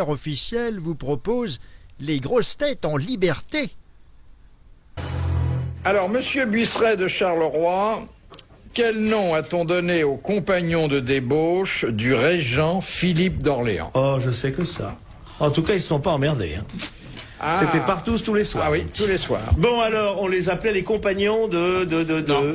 confrères officiels vous propose les grosses têtes en liberté. Alors, monsieur Buisseret de Charleroi, quel nom a-t-on donné aux compagnons de débauche du régent Philippe d'Orléans? Oh, je sais que ça. En tout cas, ils se sont pas emmerdés. Hein. Ah. C'était partout, tous les soirs. Ah oui, tous les soirs. Bon, alors, on les appelait les compagnons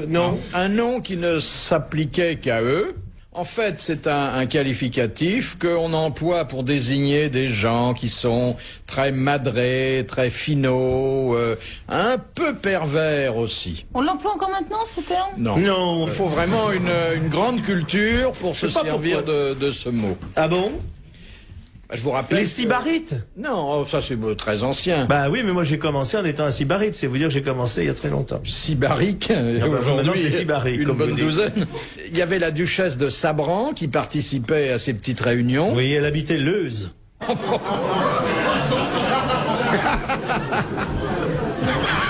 Non. Un nom qui ne s'appliquait qu'à eux. En fait, c'est un qualificatif qu'on emploie pour désigner des gens qui sont très madrés, très finaux, un peu pervers aussi. On l'emploie encore maintenant, ce terme? Non. Il faut vraiment une grande culture pour se servir de ce mot. Ah bon? Je vous rappelle. Les sybarites? Non, ça c'est très ancien. Bah oui, mais moi j'ai commencé en étant un sybarite, c'est vous dire que j'ai commencé il y a très longtemps. Sybarique, maintenant c'est sybarique, une comme bonne vous dites. douzaine. Il y avait la duchesse de Sabran qui participait à ces petites réunions. Oui, elle habitait Leuze.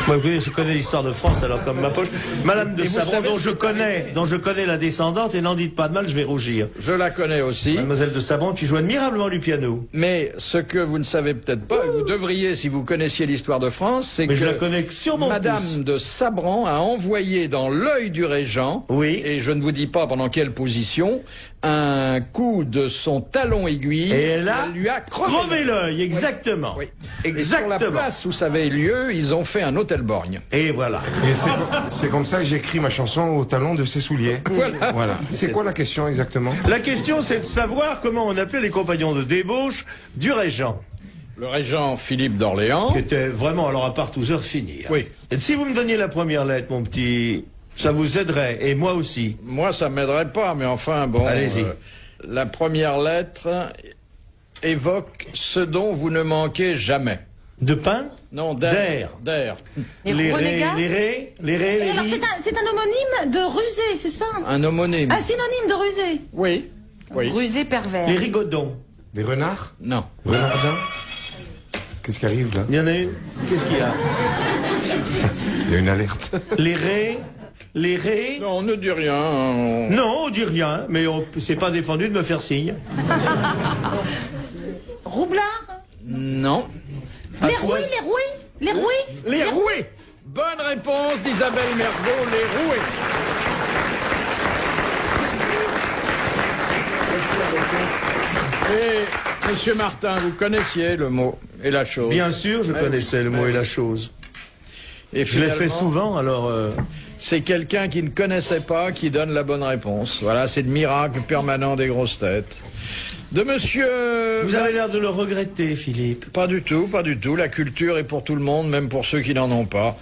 Moi, oui, je connais l'histoire de France, alors comme ma poche. Madame de Sabran, dont je connais la descendante, et n'en dites pas de mal, je vais rougir. Je la connais aussi. Mademoiselle de Sabran, qui joue admirablement du piano. Mais ce que vous ne savez peut-être pas, et vous devriez si vous connaissiez l'histoire de France, c'est que je la connais que sur mon Madame pouce. de Sabran a envoyé dans l'œil du régent, oui. Et je ne vous dis pas pendant quelle position, un coup de son talon aiguille, et elle lui a crevé l'œil, exactement. Oui. Exactement. Et sur la place où ça avait lieu, ils ont fait un hôtel borgne. Et voilà. Et c'est comme ça que j'écris ma chanson au talon de ses souliers. Voilà. C'est quoi la question exactement? La question, c'est de savoir comment on appelait les compagnons de débauche du régent. Le régent Philippe d'Orléans. Qui était vraiment, alors à part tous heures finies. Hein. Oui. Et si vous me donniez la première lettre, mon petit, ça vous aiderait, et moi aussi. Moi, ça m'aiderait pas, mais enfin, bon. Allez-y. La première lettre évoque ce dont vous ne manquez jamais. De pain? Non, d'air. Les renégats? Alors c'est un homonyme de rusé, c'est ça? Un homonyme. Un synonyme de rusé? Oui. Rusé pervers. Les rigodons. Les renards? Non. Renardins? Qu'est-ce qui arrive là? Il y en a une. Qu'est-ce qu'il y a? Il y a une alerte. Les raies. Non, on ne dit rien. Non, on dit rien, mais c'est pas défendu de me faire signe. Roublard? Non. Les roués? Les roués. Bonne réponse d'Isabelle Mergo, les roués. Et, monsieur Martin, vous connaissiez le mot et la chose? Bien sûr, je connaissais le mot et la chose. Et je l'ai fait souvent, alors... C'est quelqu'un qui ne connaissait pas qui donne la bonne réponse. Voilà, c'est le miracle permanent des grosses têtes. De monsieur... Vous avez l'air de le regretter, Philippe. Pas du tout, pas du tout. La culture est pour tout le monde, même pour ceux qui n'en ont pas.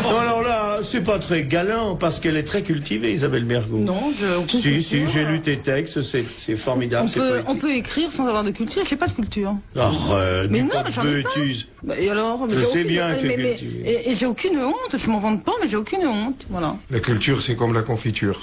Non, alors là, c'est pas très galant, parce qu'elle est très cultivée, Isabelle Mergo. Non, Si, j'ai lu tes textes, c'est formidable, on peut écrire sans avoir de culture, j'ai pas de culture. Arrête, mais non, pas j'en ai pas. bêtises. Et alors, je sais bien que tu es cultivé. Et j'ai aucune honte, je m'en vante pas, mais j'ai aucune honte, voilà. La culture, c'est comme la confiture.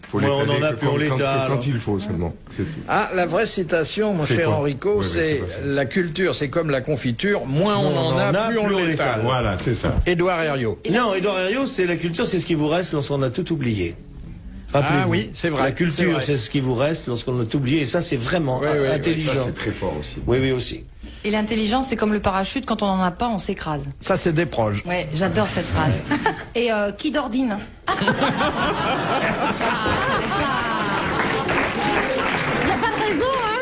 Faut on en a pour l'État. Quand il faut seulement, c'est tout. Ah, la vraie citation, mon cher Enrico, c'est la culture, c'est comme la confiture, moins on en a, plus on l'étale. Voilà, c'est ça. Édouard Herriot. Non, Édouard Herriot, c'est la culture, c'est ce qui vous reste lorsqu'on a tout oublié. Ah oui, c'est vrai. La culture, c'est ce qui vous reste lorsqu'on a tout oublié, et ça, c'est vraiment intelligent. Ça, c'est très fort aussi. Oui, aussi. Et l'intelligence, c'est comme le parachute, quand on n'en a pas, on s'écrase. Ça, c'est des proches. Ouais, j'adore cette phrase. Et qui d'ordine? Il n'y a pas de raison, hein?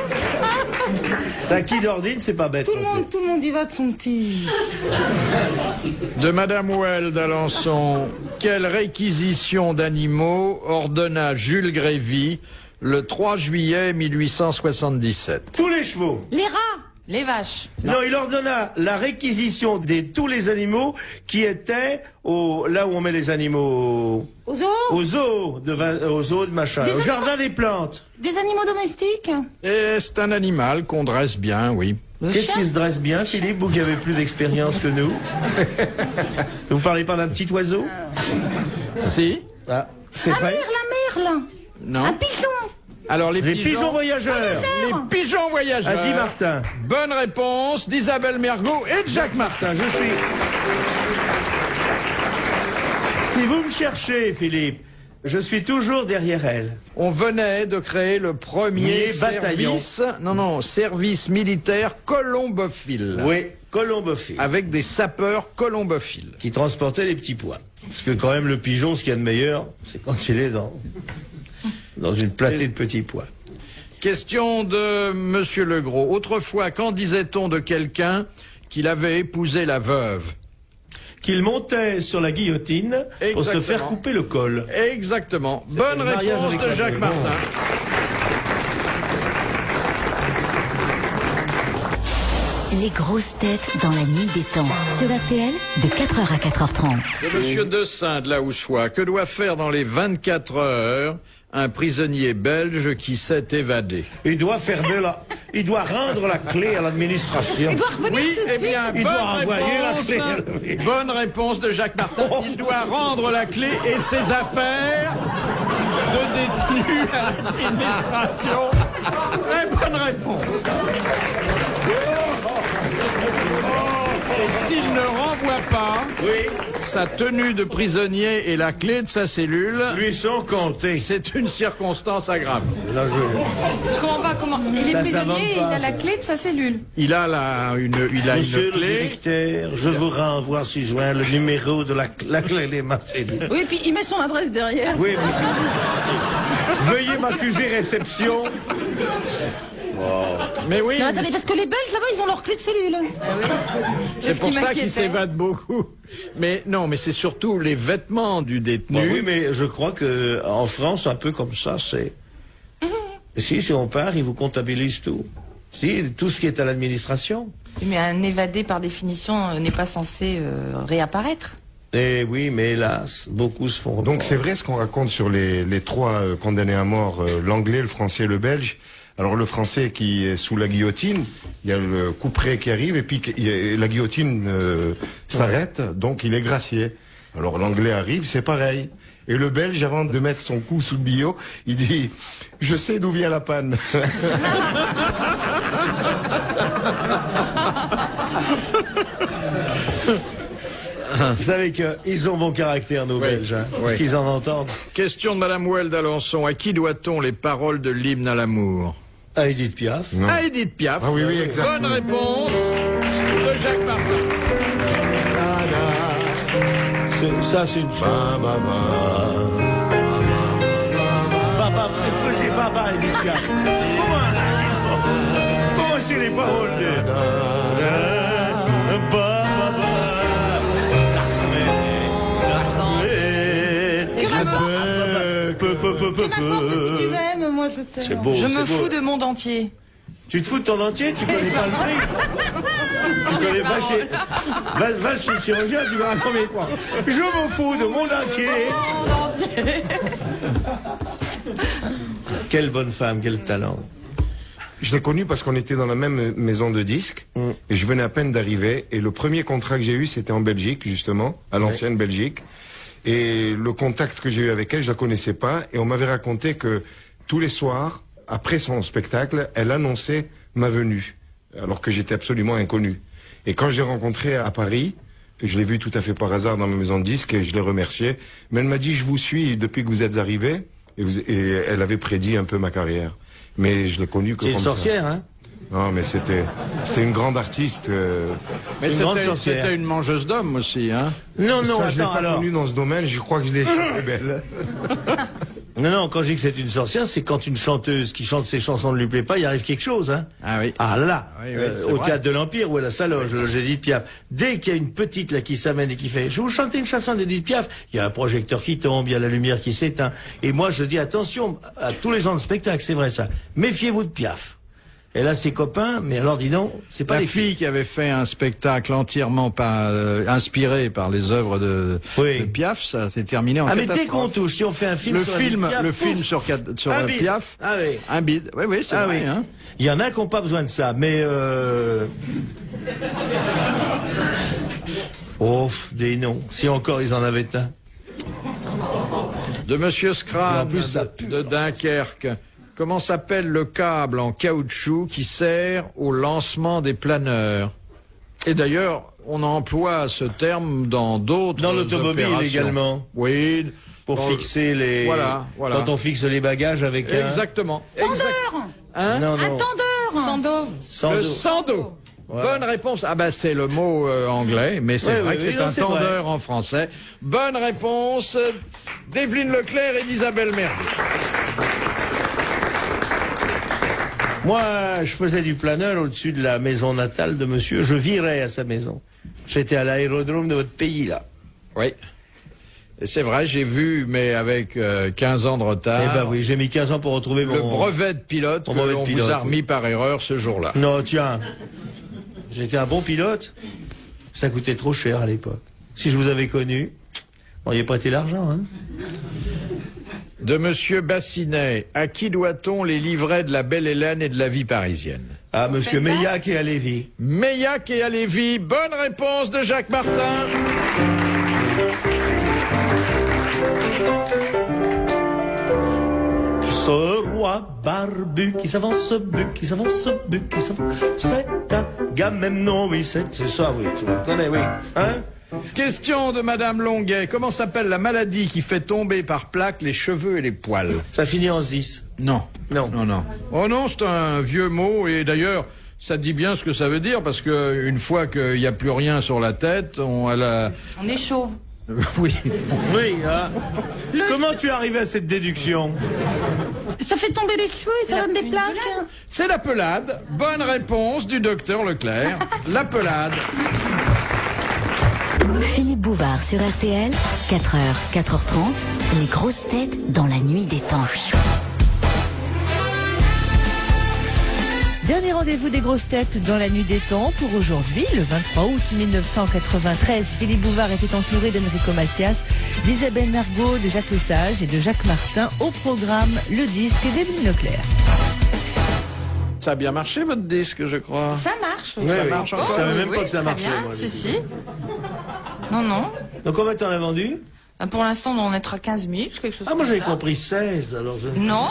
Ça, qui d'ordine, c'est pas bête. Tout le monde y va de son petit. De Madame Houel d'Alençon, quelle réquisition d'animaux ordonna Jules Grévy le 3 juillet 1877? Tous les chevaux. Les rats. Les vaches. Non, il ordonna la réquisition de tous les animaux qui étaient là où on met les animaux. Aux zoos? Aux zoos de machin. Au jardin des plantes. Des animaux domestiques? Et c'est un animal qu'on dresse bien, oui. Qu'est-ce qui se dresse bien, Philippe, vous qui avez plus d'expérience que nous? Vous parlez pas d'un petit oiseau? Si. Ah, c'est vrai? La merle. Non. Un pigeon. Alors les pigeons voyageurs. Les pigeons voyageurs. A dit Martin. Bonne réponse d'Isabelle Mergo et de Jacques Martin. Je suis... Si vous me cherchez, Philippe, Je suis toujours derrière elle. On venait de créer le premier bataillon. service militaire colombophile. Oui, colombophile. Avec des sapeurs colombophiles. Qui transportaient les petits pois. Parce que quand même, le pigeon, ce qu'il y a de meilleur, c'est quand il est dans une platée de petits pois. Question de Monsieur Legros. Autrefois, qu'en disait-on de quelqu'un qu'il avait épousé la veuve? Qu'il montait sur la guillotine pour se faire couper le col. Exactement. Bonne réponse de Jacques Martin. Les grosses têtes dans la nuit des temps. Sur RTL, de 4h à 4h30. C'est Monsieur Dessein de la Houssois. Que doit faire dans les 24 heures un prisonnier belge qui s'est évadé? Il doit il doit rendre la clé à l'administration. Il doit revenir tout de suite. Il doit envoyer la clé. Bonne réponse de Jacques Martin. Il doit rendre la clé et ses affaires de détenu à l'administration. Très bonne réponse. Et s'il ne renvoie pas, sa tenue de prisonnier et la clé de sa cellule lui sont comptés. C'est une circonstance aggravante. Je comprends pas comment. Il est prisonnier et il a la clé de sa cellule. Il a une Monsieur clé. le directeur, je vous renvoie si joint le numéro de la clé de ma cellule. Oui, puis il met son adresse derrière. Oui, veuillez m'accuser réception. Mais oui, Non, attendez, parce que les Belges, là-bas, ils ont leur clé de cellule. c'est pour ça qu'ils s'évadent beaucoup. Mais non, mais c'est surtout les vêtements du détenu. Bon, oui, mais je crois que en France, un peu comme ça, c'est... Si on part, ils vous comptabilisent tout. Si, tout ce qui est à l'administration. Mais un évadé, par définition, n'est pas censé réapparaître. Eh oui, mais hélas, beaucoup se font... Donc c'est vrai ce qu'on raconte sur les trois condamnés à mort, l'anglais, le français et le belge. Alors le français qui est sous la guillotine, il y a le couperet qui arrive et puis la guillotine s'arrête, donc il est gracié. Alors l'anglais arrive, c'est pareil. Et le belge, avant de mettre son cou sous le billot, il dit « Je sais d'où vient la panne ». Vous savez qu'ils ont bon caractère, nos Belges, hein, parce qu'ils en entendent. Question de Madame Well d'Alençon. À qui doit-on les paroles de l'hymne à l'amour? À Edith Piaf. Non. À Edith Piaf. Ah oui, oui, exactement. Bonne réponse de Jacques Martin. Ça, c'est une chose. Baba, faisait Baba, Edith Piaf. Comment c'est les paroles de... Si tu m'aimes, moi je t'aime. C'est beau. Je me fous de monde entier. Tu te fous de ton entier, tu connais pas le prix. Tu connais pas chez... Va chez le chirurgien, tu verras combien il prend. Je me fous de mon entier. Quelle bonne femme, quel talent. Je l'ai connu parce qu'on était dans la même maison de disques et je venais à peine d'arriver et le premier contrat que j'ai eu c'était en Belgique justement, à l'ancienne Belgique. Et le contact que j'ai eu avec elle, je la connaissais pas et on m'avait raconté que tous les soirs, après son spectacle, elle annonçait ma venue alors que j'étais absolument inconnu. Et quand je l'ai rencontrée à Paris, je l'ai vue tout à fait par hasard dans ma maison de disques et je l'ai remerciée. Mais elle m'a dit, je vous suis depuis que vous êtes arrivé et elle avait prédit un peu ma carrière. Mais je l'ai connue que comme ça. C'est une sorcière, hein? Non, mais c'était une grande artiste. Mais c'était une mangeuse d'hommes aussi, hein? Non, Ça, je l'ai attends, pas alors. connue dans ce domaine, je crois que je l'ai chantée belle. Non, quand je dis que c'est une sorcière, c'est quand une chanteuse qui chante ses chansons ne lui plaît pas, il arrive quelque chose, hein. Ah oui. Ah là, Oui, c'est au vrai. théâtre de l'Empire, où elle a sa loge, Edith Piaf. Dès qu'il y a une petite là qui s'amène et qui fait, je vais vous chanter une chanson d'Edith Piaf, il y a un projecteur qui tombe, il y a la lumière qui s'éteint. Et moi, je dis attention à tous les gens de spectacle, c'est vrai ça. Méfiez-vous de Piaf. Elle a ses copains, mais alors dis donc, c'est pas La les fille qui avait fait un spectacle entièrement inspiré par les œuvres de Piaf, ça s'est terminé en Ah mais catastrophe. dès qu'on touche, si on fait un film sur Piaf, le pouf, film sur un bide. Piaf, Ah oui. un bide. Oui, c'est vrai. oui. Hein. Il y en a qui n'ont pas besoin de ça, mais oh, des noms. Si encore ils en avaient un. De Monsieur Scrab En plus, ça de Dunkerque. Comment s'appelle le câble en caoutchouc qui sert au lancement des planeurs? Et d'ailleurs, on emploie ce terme dans d'autres Dans l'automobile opérations. également. Oui, Pour fixer les... Voilà. Quand on fixe les bagages avec Exactement. Tendeur. Hein? Non. Un tendeur. Le sando. Voilà. Bonne réponse. Ah bah c'est le mot anglais, mais c'est vrai que c'est un tendeur en français. Bonne réponse d'Evelyne Leclerc et d'Isabelle Mergo. Moi, je faisais du planeur au-dessus de la maison natale de monsieur. Je virais à sa maison. J'étais à l'aérodrome de votre pays, là. Oui. Et c'est vrai, j'ai vu, mais avec 15 ans de retard. Eh ben oui, j'ai mis 15 ans pour retrouver le brevet de pilote que l'on vous a remis par erreur ce jour-là. Non, tiens. J'étais un bon pilote. Ça coûtait trop cher à l'époque. Si je vous avais connu, vous m'auriez prêté l'argent, hein. De Monsieur Bassinet, à qui doit-on les livrets de la Belle Hélène et de la vie parisienne? À Monsieur Meillac et à Lévy. Meillac et à Lévy, bonne réponse de Jacques Martin. Ce roi barbu qui s'avance, qui s'avance, qui s'avance, c'est un Agamemnon, oui, c'est ça, oui, tu le connais, oui, hein? Question de Madame Longuet. Comment s'appelle la maladie qui fait tomber par plaques les cheveux et les poils? Ça finit en 10. Non. Non. Oh non, c'est un vieux mot et d'ailleurs, ça dit bien ce que ça veut dire parce que une fois qu'il n'y a plus rien sur la tête, on est chauve. Oui. Oui, hein. Comment tu es arrivé à cette déduction? Ça fait tomber les cheveux et ça donne des plaques. C'est la pelade. Bonne réponse du docteur Leclerc. La pelade. Philippe Bouvard sur RTL, 4h, 4h30, les grosses têtes dans la nuit des temps. Dernier rendez-vous des grosses têtes dans la nuit des temps pour aujourd'hui, le 23 août 1993. Philippe Bouvard était entouré d'Enrico Macias, d'Isabelle Mergo, de Jacques Lesage et de Jacques Martin. Au programme, le disque d'Evelyne Leclerc. Ça a bien marché votre disque, je crois. Ça marche. Oui, Ça oui. marche Je encore. savais même pas que ça très marchait, bien. moi, Si. Non. Donc combien t'en as vendu? Pour l'instant, on est à 15 000, quelque chose Ah, moi comme j'avais ça. compris 16, alors je... Non,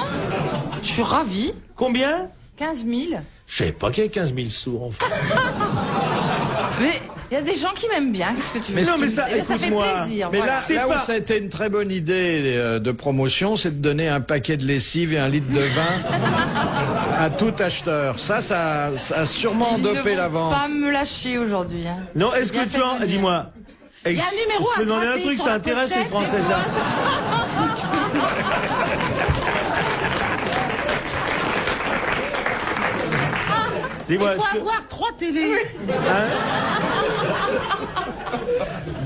je suis ravie. Combien? 15 000. Je savais pas qu'il y avait 15 000 sourds, en fait. Mais il y a des gens qui m'aiment bien, qu'est-ce que tu veux? Mais non, mais ça, Eh ben, ça fait écoute-moi. plaisir. Mais voilà. là où ça a été une très bonne idée de promotion, c'est de donner un paquet de lessive et un litre de vin à tout acheteur. Ça a sûrement Ils dopé ne la vont vente. pas me lâcher aujourd'hui. Hein. Non, est-ce que Bien tu fait de en... venir. Dis-moi. Il y a un numéro Je peux à demander un gratter truc, sur ça la intéresse les pochette. Français, ça. Dis-moi, Il faut avoir 3 télés.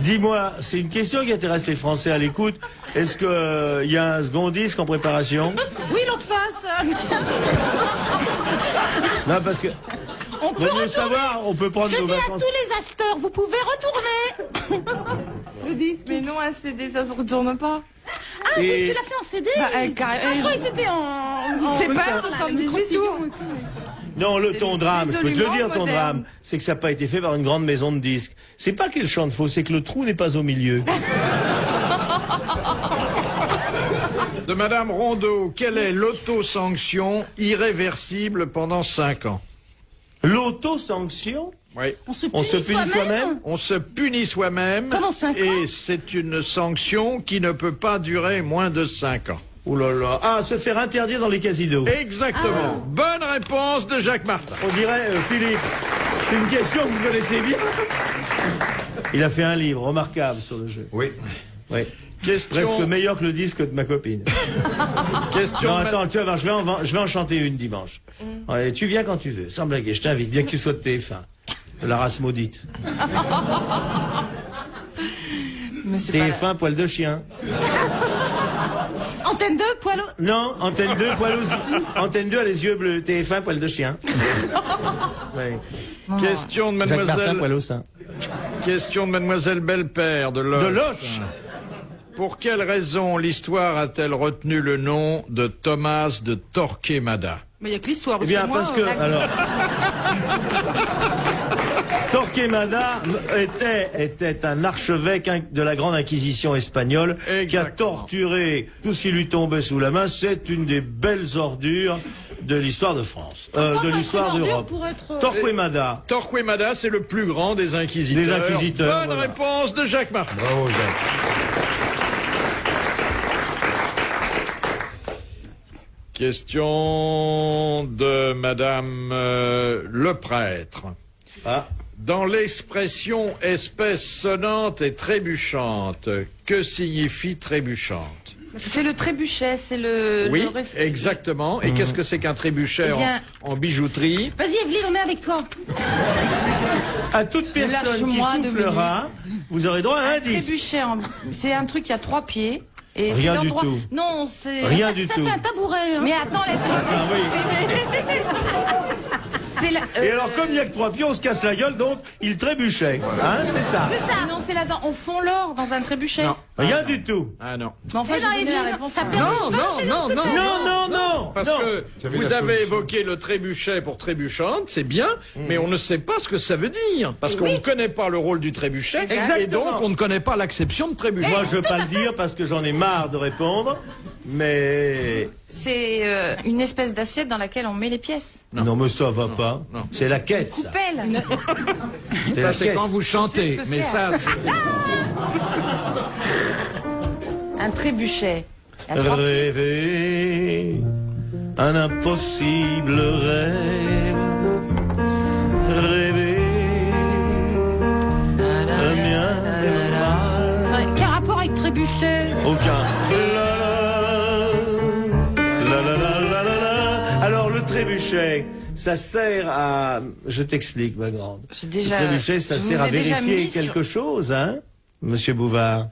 Dis-moi, c'est une question qui intéresse les Français à l'écoute. Est-ce que y a un second disque en préparation? Oui, l'autre face. Non, parce que... On peut Vaut mieux retourner. savoir, on peut prendre Je nos dis à vacances. tous les acheteurs, vous pouvez retourner. Le disque. Mais non, un CD, ça se retourne pas. Ah oui, Et- tu l'as fait en CD. Carrément. Je croyais que c'était en... C'est pas en 78 tours. Non, ton drame, je peux te le résolument dire, ton moderne. drame, c'est que ça n'a pas été fait par une grande maison de disques. C'est pas qu'il chante faux, c'est que le trou n'est pas au milieu. De Madame Rondeau, quelle est l'autosanction irréversible pendant 5 ans? L'autosanction? Oui. On se punit soi-même? On se punit soi-même. Pendant 5 ans. Et c'est une sanction qui ne peut pas durer moins de 5 ans. Oh là là. Ah, se faire interdire dans les casinos. Exactement. Bonne réponse de Jacques Martin. On dirait, Philippe, c'est une question que vous connaissez bien. Il a fait un livre remarquable sur le jeu. Oui. Oui. Question. Presque meilleur que le disque de ma copine. Question. Non, attends, tu vas voir, je vais en chanter une dimanche. Ouais, tu viens quand tu veux, sans blaguer, je t'invite, bien que tu sois de TF1. De la race maudite. Mais c'est pas TF1, poil de chien. Antenne 2, poil au... Non, Antenne 2, poil aux yeux. Antenne 2 a les yeux bleus. TF1, poil de chien. Ouais. Question de Jacques Martin, mademoiselle. poil au sein. Question de mademoiselle Belpère de Loche. De Loche. Pour quelle raison l'histoire a-t-elle retenu le nom de Thomas de Torquemada? Mais il n'y a que l'histoire. Eh bien, parce que, alors... Torquemada était un archevêque de la Grande Inquisition espagnole qui a Exactement. torturé tout ce qui lui tombait sous la main. C'est une des belles ordures de l'histoire de France, de l'histoire d'Europe. Torquemada. Torquemada, c'est le plus grand des inquisiteurs. Des inquisiteurs, Bonne voilà. réponse de Jacques Martin. Bravo, Jacques. Question de Madame le prêtre. Ah. Dans l'expression espèce sonnante et trébuchante, que signifie trébuchante? C'est le trébuchet, c'est le... Oui, le exactement. Et qu'est-ce que c'est qu'un trébuchet Eh bien- en bijouterie? Vas-y, Evelyne, on est avec toi. À toute personne qui Lâche-moi 2 soufflera, vous aurez droit à un disque. Trébuchet, c'est un truc qui a 3 pieds. Et Rien c'est du l'endroit... tout. Non, c'est... Rien du Ça, tout. c'est un tabouret. Hein. Mais attends, laisse-moi t'expliquer. C'est la... Et alors, comme il n'y a que 3 pieds, on se casse la gueule, donc il trébuchait. Hein, c'est ça. Ah non, c'est là-dedans. On fond l'or dans un trébuchet. Non. Rien du tout. Ah non. Mais enfin, Eh non, j'ai donné la Evelyne, réponse. ça à perd Pierre. Non. Parce non. que J'avais vous la avez solution. évoqué le trébuchet pour trébuchante, c'est bien, mais on ne sait pas ce que ça veut dire. Parce qu'on ne connaît pas le rôle du trébuchet, et Exactement. donc on ne connaît pas l'acception de trébuchet. Moi, je veux pas le dire parce que j'en ai marre de répondre, mais... C'est une espèce d'assiette dans laquelle on met les pièces. Non, mais ça va pas. non. C'est la quête, ça. Coupelle. C'est Ça, la c'est quête. quand vous chantez. Je sais ce que Mais c'est. ça, c'est... Un trébuchet. À 3 pieds. Rêver un impossible rêve. Rêver un bien des mal. Enfin, quel rapport avec Trébuchet? Aucun. La. Alors, le trébuchet, ça sert à... Je t'explique, ma grande. J'ai déjà- Le trébuchet, ça je sert vous à ai déjà vérifier mis sur- quelque chose, hein, monsieur Bouvard.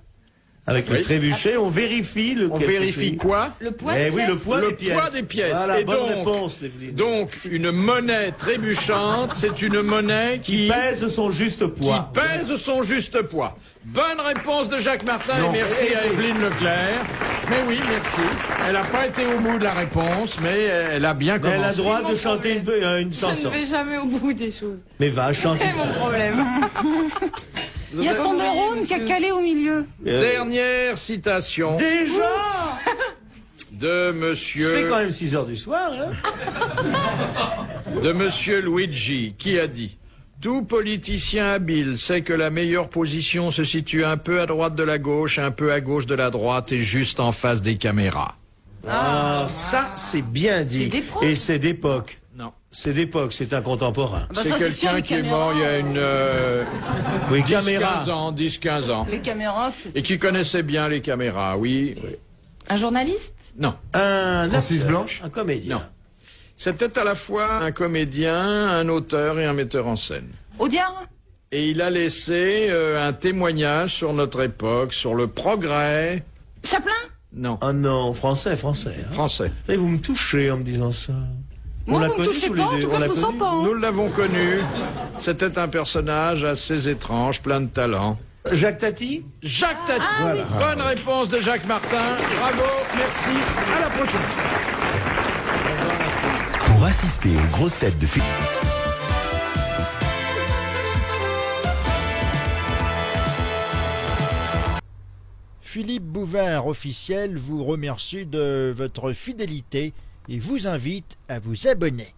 Avec Oui. le trébuchet, on vérifie le On quelque vérifie chose. quoi? Le poids Eh des oui, pièces. le poids Le des pièces. poids des pièces. Voilà, Et bonne donc- réponse, Evelyne. Donc, une monnaie trébuchante, c'est une monnaie qui pèse son juste poids. qui pèse son juste poids. Bonne réponse de Jacques Martin et merci à Evelyne Leclerc. Mais oui, merci. Elle n'a pas été au bout de la réponse, mais elle a bien Mais commencé. elle a le droit C'est de mon chanter une Je chanson. ne vais jamais au bout des choses. Mais va, chante C'est une mon chanson. problème. Il y a son neurone qui a calé au milieu. Dernière citation Déjà de Je monsieur... fais quand même 6 heures du soir, hein. de monsieur Luigi, qui a dit « Tout politicien habile sait que la meilleure position se situe un peu à droite de la gauche, un peu à gauche de la droite et juste en face des caméras. Ah, ça, c'est bien dit. C'est d'époque. Et c'est d'époque. » Non. C'est d'époque, c'est un contemporain. Bah, C'est ça, sûr, quelqu'un les qui est caméras, mort il y a une Oui, 10-15 caméra. ans, 10-15 ans. Les caméras, Et qui connaissait bien les caméras, oui. Un journaliste? Non. Un Francis acteur, Blanche un comédien. Non. C'était à la fois un comédien, un auteur et un metteur en scène. Audiard? Et il a laissé un témoignage sur notre époque, sur le progrès. Chaplin? Non, Ah non, français. Hein. français. Et vous me touchez en me disant ça. Moi, l'a vous me connu touchez tous pas, les en deux. tout On cas, l'a je vous sens connu. pas. Hein. Nous l'avons connu. C'était un personnage assez étrange, plein de talent. Jacques Tati? Jacques Tati. Bonne réponse de Jacques Martin. Bravo, merci. À la prochaine. Pour assister aux grosses têtes de Philippe. Philippe Bouvard officiel vous remercie de votre fidélité et vous invite à vous abonner.